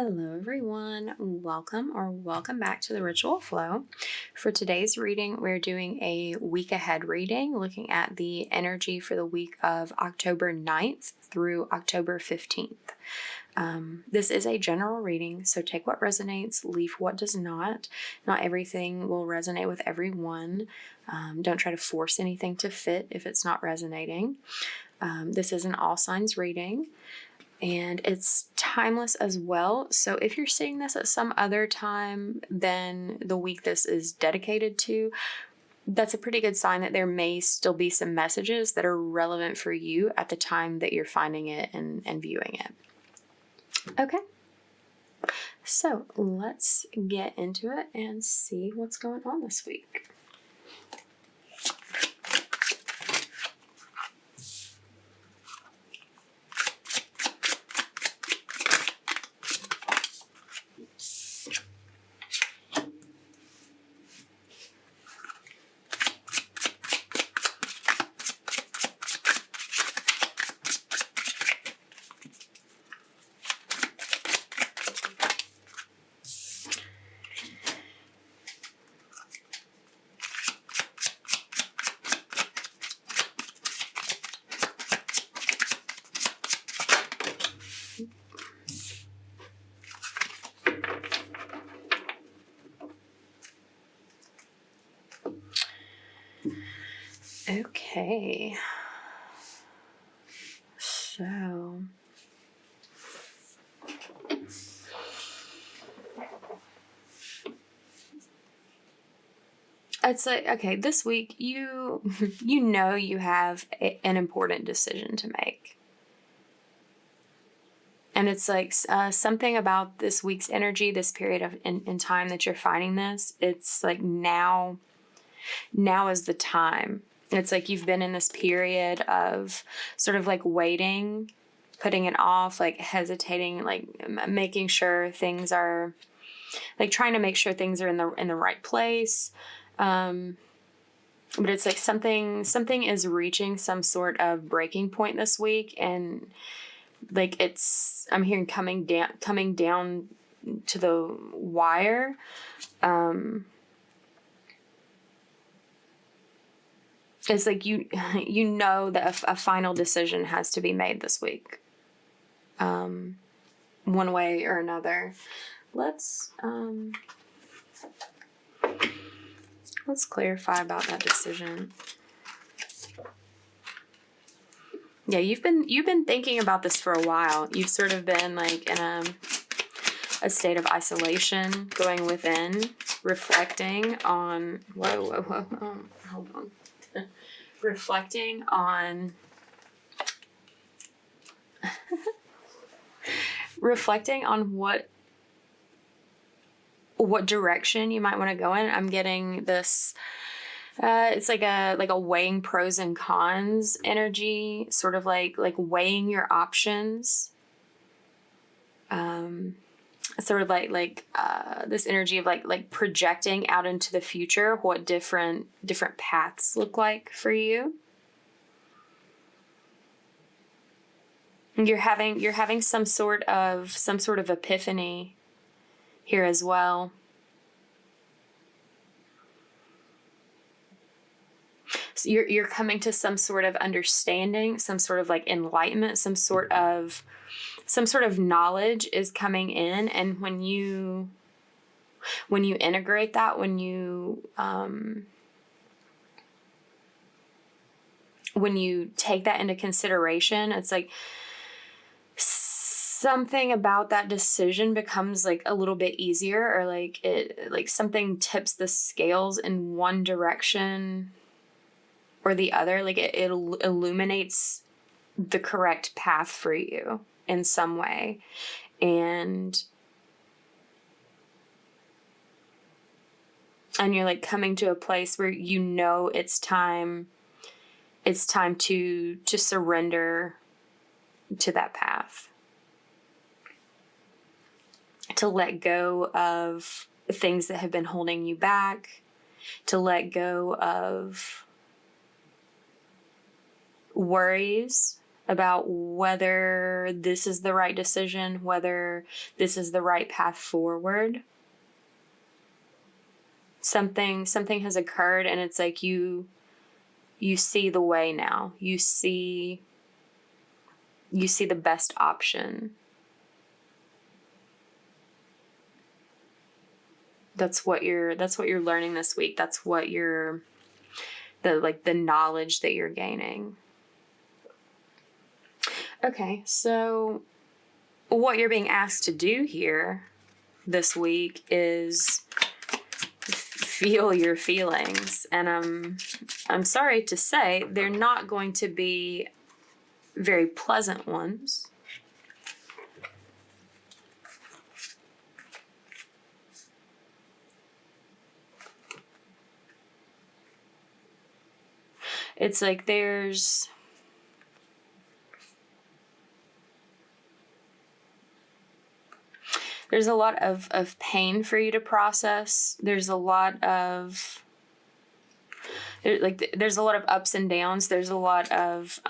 Hello everyone, welcome back to the Ritual Flow. For today's reading, we're doing a week ahead reading, looking at the energy for the week of October 9th through October 15th. This is a general reading, so take what resonates, leave what does not. Not everything will resonate with everyone. Don't try to force anything to fit if it's not resonating. This is an all signs reading. And it's timeless as well. So if you're seeing this at some other time than the week this is dedicated to, that's a pretty good sign that there may still be some messages that are relevant for you at the time that you're finding it and viewing it. Okay. So let's get into it and see what's going on this week. Okay, so it's like, okay, this week you know you have an important decision to make. And it's like something about this week's energy, this period of in time that you're finding this, it's like now is the time. It's like you've been in this period of sort of like waiting, putting it off, like hesitating, like making sure things are, like trying to make sure things are in the right place. But it's like something is reaching some sort of breaking point this week, and like I'm hearing coming down to the wire. It's like you know that a final decision has to be made this week, one way or another. Let's clarify about that decision. Yeah, you've been thinking about this for a while. You've sort of been like in a state of isolation, going within, reflecting on hold on. Reflecting on what direction you might want to go in. I'm getting this it's like a weighing pros and cons energy, sort of like weighing your options. Sort of like this energy of like projecting out into the future what different paths look like for you. You're having some sort of epiphany here as well. So you're coming to some sort of understanding, some sort of like enlightenment, some sort of knowledge is coming in, and when you integrate that, when you take that into consideration, it's like something about that decision becomes like a little bit easier, or like something tips the scales in one direction or the other. Like it illuminates the correct path for you in some way. And you're like coming to a place where you know it's time to surrender to that path, to let go of things that have been holding you back, to let go of worries about whether this is the right decision, whether this is the right path forward. Something has occurred, and it's like you see the way now. You see the best option. That's what you're learning this week. That's what the knowledge that you're gaining. Okay, so what you're being asked to do here this week is feel your feelings. And I'm sorry to say they're not going to be very pleasant ones. It's like there's a lot of pain for you to process. There's a lot of there's a lot of ups and downs. There's a lot of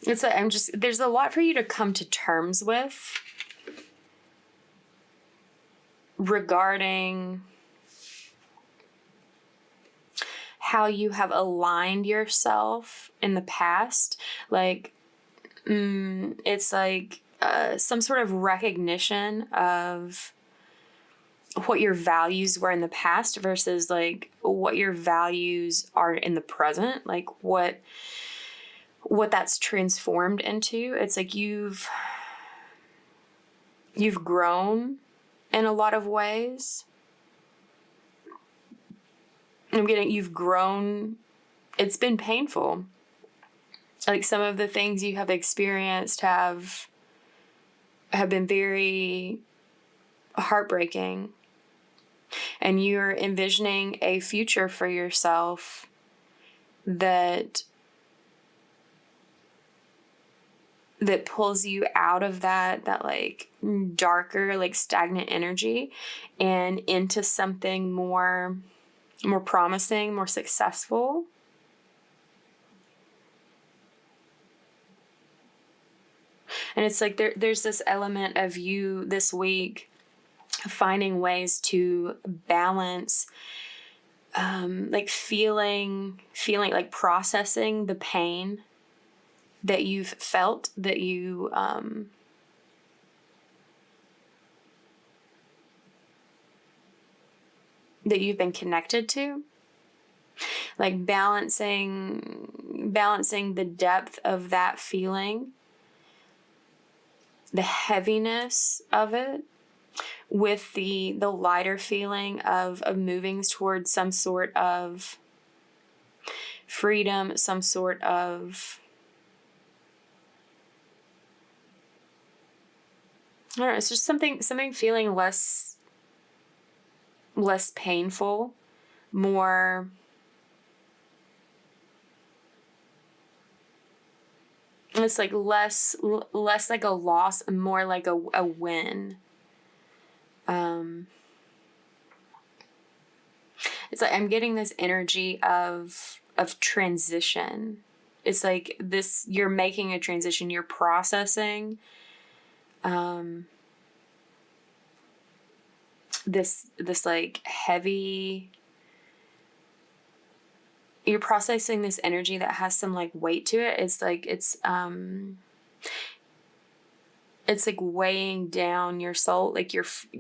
it's like there's a lot for you to come to terms with regarding how you have aligned yourself in the past. Like, it's like some sort of recognition of what your values were in the past versus like what your values are in the present, like what that's transformed into. It's like you've grown in a lot of ways. You've grown. It's been painful. Like some of the things you have experienced have been very heartbreaking. And you're envisioning a future for yourself that pulls you out of that like darker, like stagnant energy and into something more promising, more successful. And it's like there's this element of you this week finding ways to balance like feeling like processing the pain that you've felt, that you've been connected to, like balancing the depth of that feeling, the heaviness of it, with the lighter feeling of moving towards some sort of freedom, some sort of, I don't know, it's just something feeling less painful, more it's like less like a loss and more like a win. It's like I'm getting this energy of transition. It's like this, you're making a transition, you're processing this like heavy, you're processing this energy that has some like weight to it. It's like it's like weighing down your soul, like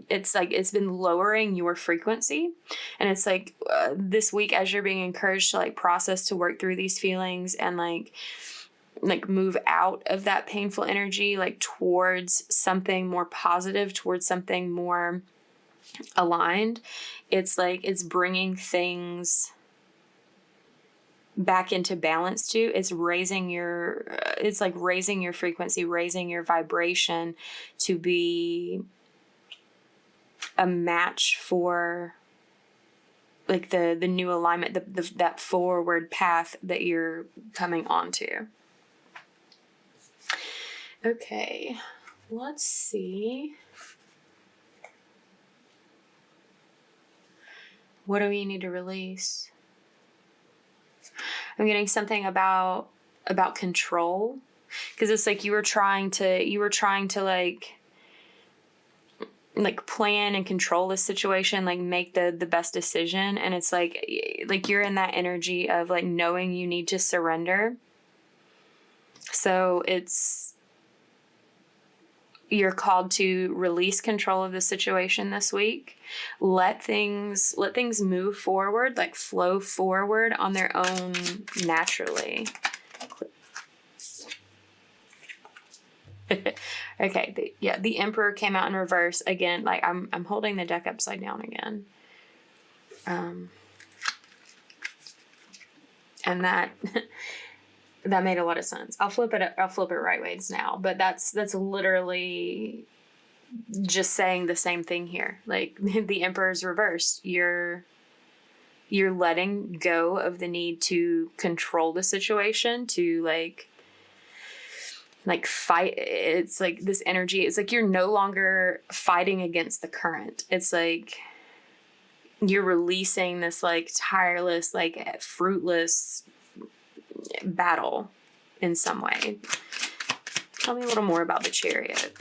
it's like it's been lowering your frequency. And it's like this week, as you're being encouraged to like process, to work through these feelings and like move out of that painful energy, like towards something more positive, towards something more aligned. It's like it's bringing things back into balance too. It's raising your frequency, raising your vibration to be a match for like the new alignment, that forward path that you're coming onto. Okay, let's see. What do you need to release? I'm getting something about control, because it's like you were trying to like plan and control the situation, like make the best decision, and it's like you're in that energy of like knowing you need to surrender. So you're called to release control of the situation this week. Let things move forward, like flow forward on their own naturally. Okay, the Emperor came out in reverse again. Like I'm holding the deck upside down again. And that that made a lot of sense. I'll flip it right ways now, but that's literally just saying the same thing here. Like the Emperor's reversed. You're letting go of the need to control the situation, to like fight. It's like this energy, it's like you're no longer fighting against the current. It's like you're releasing this like tireless, like fruitless battle in some way. Tell me a little more about the Chariot.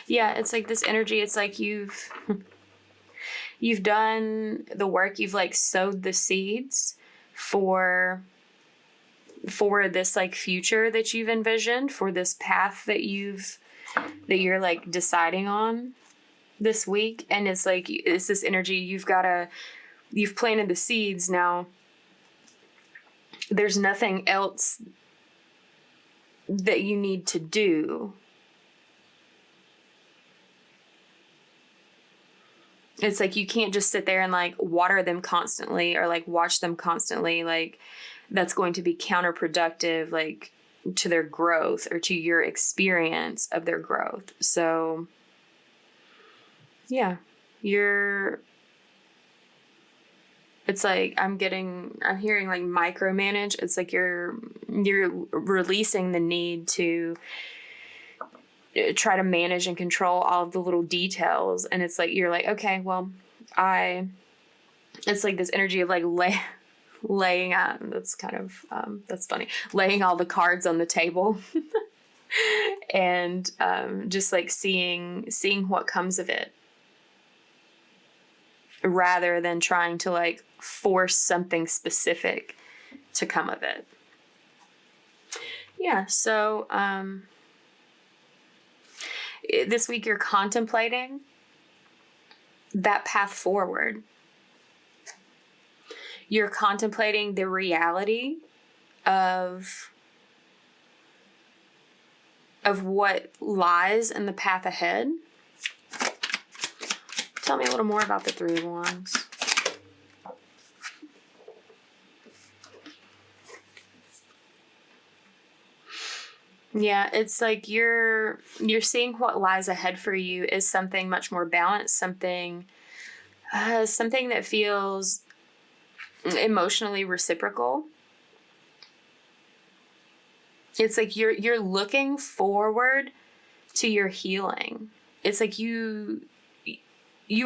Yeah, it's like this energy. It's like you've done the work. You've like sowed the seeds for this like future that you've envisioned, for this path that you're like deciding on this week. And it's like, it's this energy. You've planted the seeds. Now there's nothing else that you need to do. It's like you can't just sit there and like water them constantly or like watch them constantly. Like that's going to be counterproductive, like to their growth or to your experience of their growth. So yeah, it's like I'm hearing like micromanage. It's like you're releasing the need to try to manage and control all of the little details. And it's like, you're like, okay, well, it's like this energy of like laying out, that's kind of, that's funny, laying all the cards on the table and just like seeing what comes of it, rather than trying to like force something specific to come of it. Yeah. So, this week you're contemplating that path forward. You're contemplating the reality of what lies in the path ahead. Tell me a little more about the Three of Wands. Yeah, it's like you're seeing what lies ahead for you is something much more balanced, something that feels emotionally reciprocal. It's like you're looking forward to your healing. It's like you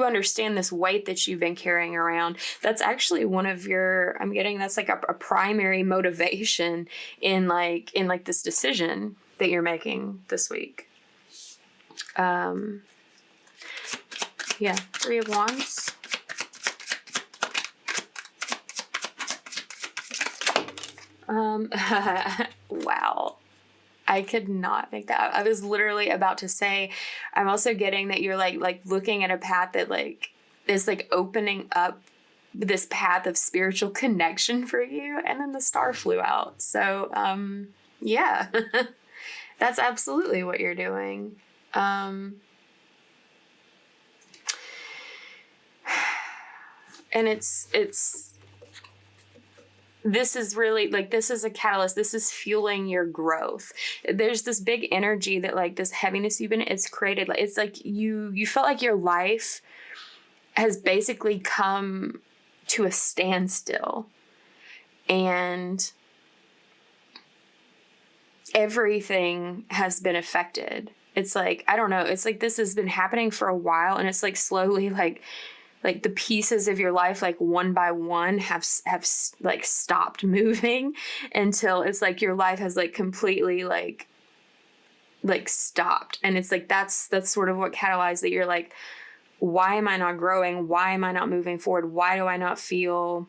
understand this weight that you've been carrying around. That's actually one of that's like a primary motivation in this decision that you're making this week. Yeah, Three of Wands. Wow. I could not make that up. I was literally about to say, I'm also getting that you're like looking at a path that like is like opening up this path of spiritual connection for you, and then the star flew out. So yeah. That's absolutely what you're doing. And this is really like, this is a catalyst. This is fueling your growth. There's this big energy that like this heaviness it's created. Like, it's like you felt like your life has basically come to a standstill, and everything has been affected. It's like, I don't know, it's like this has been happening for a while, and it's like slowly like the pieces of your life, like one by one, have like stopped moving until it's like your life has like completely like stopped. And it's like that's sort of what catalyzed that. You're like, why am I not growing? Why am I not moving forward? Why do I not feel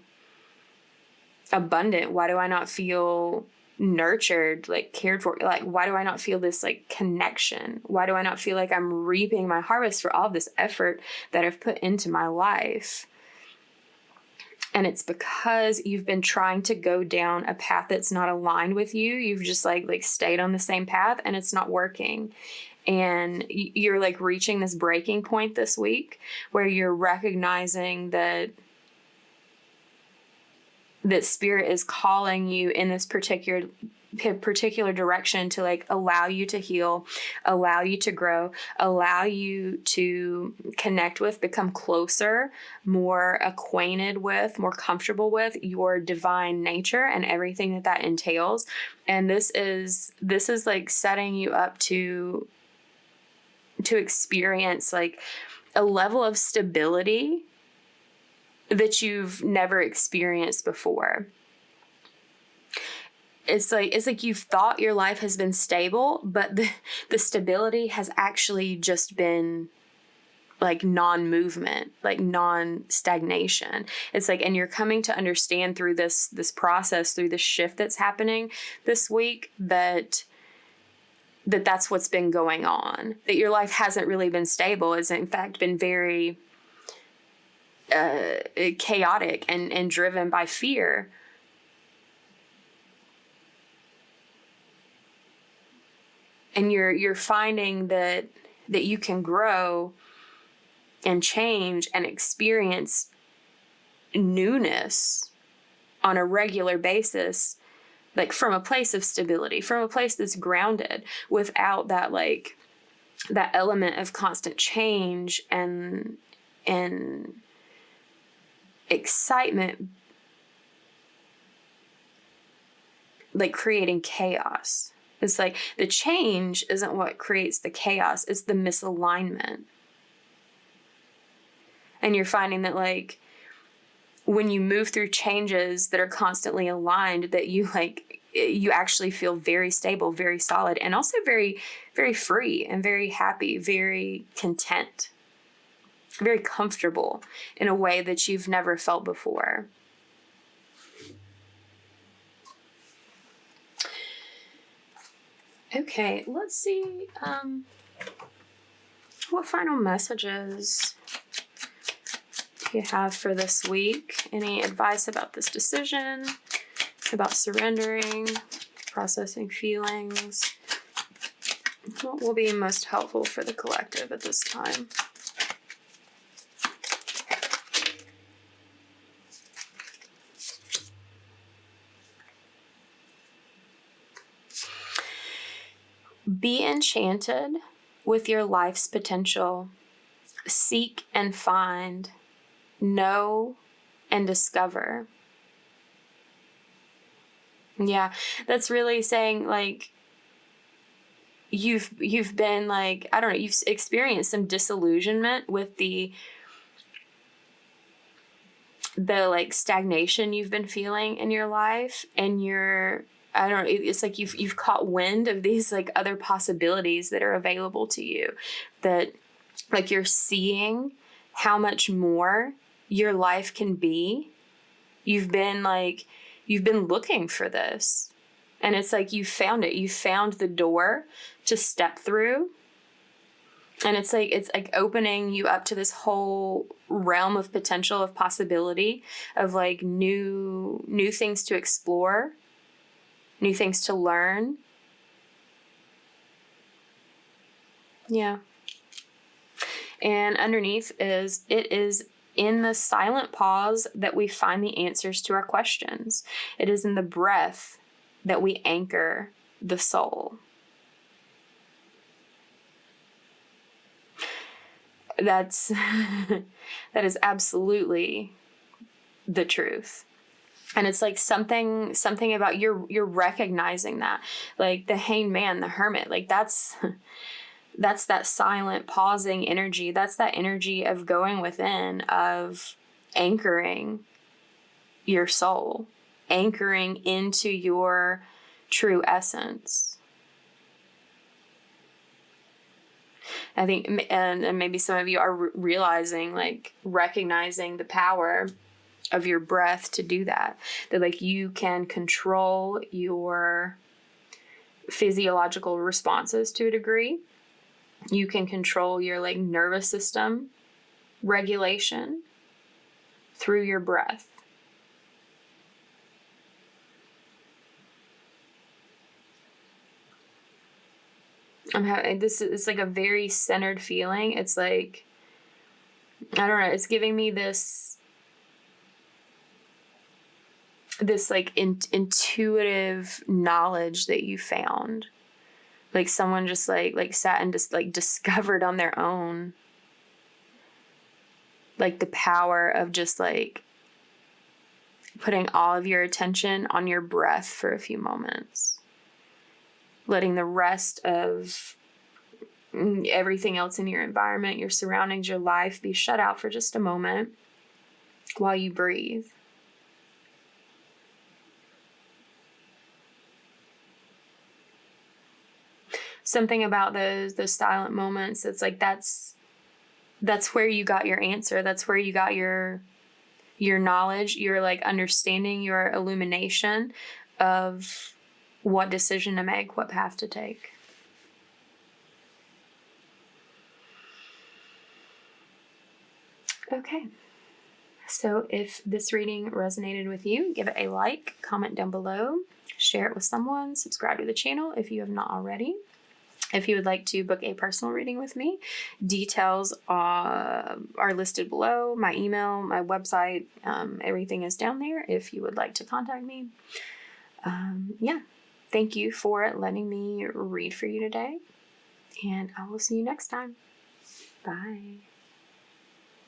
abundant? Why do I not feel nurtured, like cared for? Like, why do I not feel this like connection? Why do I not feel like I'm reaping my harvest for all this effort that I've put into my life? And it's because you've been trying to go down a path that's not aligned with you. You've just like stayed on the same path, and it's not working. And you're like reaching this breaking point this week where you're recognizing that spirit is calling you in this particular direction to like allow you to heal, allow you to grow, allow you to connect with, become closer, more acquainted with, more comfortable with your divine nature and everything that entails. And this is like setting you up to experience like a level of stability that you've never experienced before. It's like you've thought your life has been stable, but the stability has actually just been like non-movement, like non-stagnation. It's like, and you're coming to understand through this process, through the shift that's happening this week, that's what's been going on. That your life hasn't really been stable. It's in fact been very chaotic and driven by fear. And you're finding that you can grow and change and experience newness on a regular basis, like from a place of stability, from a place that's grounded, without that like that element of constant change and excitement, like creating chaos. It's like the change isn't what creates the chaos, it's the misalignment. And you're finding that like when you move through changes that are constantly aligned, that you actually feel very stable, very solid, and also very, very free and very happy, very content, very comfortable in a way that you've never felt before. Okay, let's see what final messages you have for this week. Any advice about this decision, about surrendering, processing feelings? What will be most helpful for the collective at this time? Be enchanted with your life's potential. Seek and find. Know and discover. Yeah, that's really saying like you've been like, I don't know, you've experienced some disillusionment with the like stagnation you've been feeling in your life, and I don't know, it's like you've caught wind of these like other possibilities that are available to you, that like you're seeing how much more your life can be. You've been looking for this, and it's like you found it. You found the door to step through, and it's like opening you up to this whole realm of potential, of possibility, of like new things to explore, new things to learn. Yeah. And underneath it is in the silent pause that we find the answers to our questions. It is in the breath that we anchor the soul. That is absolutely the truth. And it's like something about you're recognizing that, like the hanged man, the hermit, like that's that silent pausing energy. That's that energy of going within, of anchoring your soul, anchoring into your true essence. I think, and maybe some of you are realizing, like recognizing the power of your breath to do that. That like you can control your physiological responses to a degree. You can control your like nervous system regulation through your breath. I'm having it's like a very centered feeling. It's like, I don't know, it's giving me this like intuitive knowledge that you found. Like someone just like sat and just like discovered on their own, like the power of just like putting all of your attention on your breath for a few moments, letting the rest of everything else in your environment, your surroundings, your life be shut out for just a moment while you breathe. Something about those silent moments, it's like that's where you got your answer. That's where you got your knowledge, your like understanding, your illumination of what decision to make, what path to take. Okay. So if this reading resonated with you, give it a like, comment down below, share it with someone, subscribe to the channel if you have not already. If you would like to book a personal reading with me, details are listed below. My email, my website, everything is down there if you would like to contact me. Yeah, thank you for letting me read for you today, and I will see you next time. Bye.